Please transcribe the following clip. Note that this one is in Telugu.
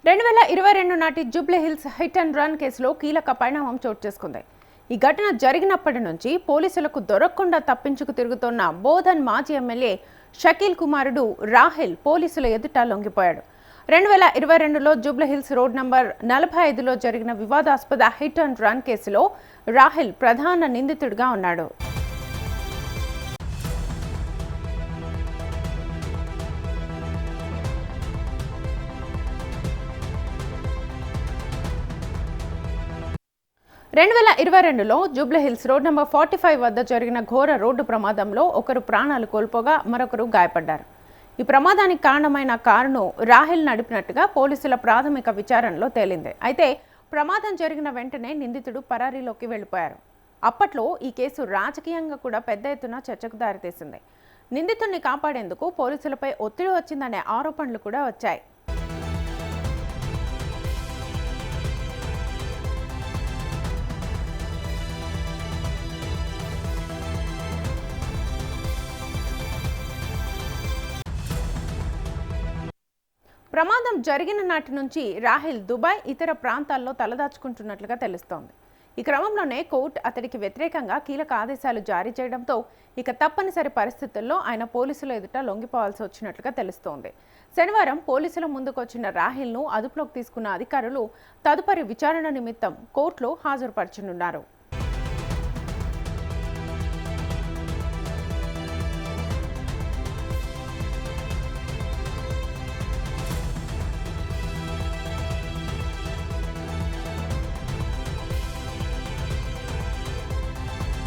2022 నాటి Jubilee hills hit and run కేసులో కీలక పరిణామం చోటు చేసుకుంది. ఈ ఘటన జరిగినప్పటి నుంచి పోలీసులకు దొరకకుండా తప్పించుకు తిరుగుతున్న బోధన్ మాజీ ఎమ్మెల్యే షకీల్ కుమారుడు రాహెల్ పోలీసుల ఎదుట లొంగిపోయాడు. 2022లో జూబ్లీ హిల్స్ రోడ్ నంబర్ 45లో జరిగిన వివాదాస్పద హిట్ అండ్ రన్ కేసులో రాహెల్ ప్రధాన నిందితుడిగా ఉన్నాడు. రెండు 2022లో జూబ్లీ హిల్స్ రోడ్ నంబర్ 45 వద్ద జరిగిన ఘోర రోడ్డు ప్రమాదంలో ఒకరు ప్రాణాలు కోల్పోగా మరొకరు గాయపడ్డారు. ఈ ప్రమాదానికి కారణమైన కారును రాహెల్ నడిపినట్టుగా పోలీసుల ప్రాథమిక విచారణలో తేలింది. అయితే ప్రమాదం జరిగిన వెంటనే నిందితుడు పరారీలోకి వెళ్లిపోయారు. అప్పట్లో ఈ కేసు రాజకీయంగా కూడా పెద్ద ఎత్తున చర్చకు దారితీసింది. నిందితుడిని కాపాడేందుకు పోలీసులపై ఒత్తిడి వచ్చిందనే ఆరోపణలు కూడా వచ్చాయి. ప్రమాదం జరిగిన నాటి నుంచి రాహెల్ దుబాయ్ ఇతర ప్రాంతాల్లో తలదాచుకుంటున్నట్లుగా తెలుస్తోంది. ఈ క్రమంలోనే కోర్టు అతడికి వ్యతిరేకంగా కీలక ఆదేశాలు జారీ చేయడంతో ఇక తప్పనిసరి పరిస్థితుల్లో ఆయన పోలీసుల ఎదుట లొంగిపోవాల్సి వచ్చినట్లుగా తెలుస్తోంది. శనివారం పోలీసుల ముందుకొచ్చిన రాహెల్ను అదుపులోకి తీసుకున్న అధికారులు తదుపరి విచారణ నిమిత్తం కోర్టులో హాజరుపరచనున్నారు.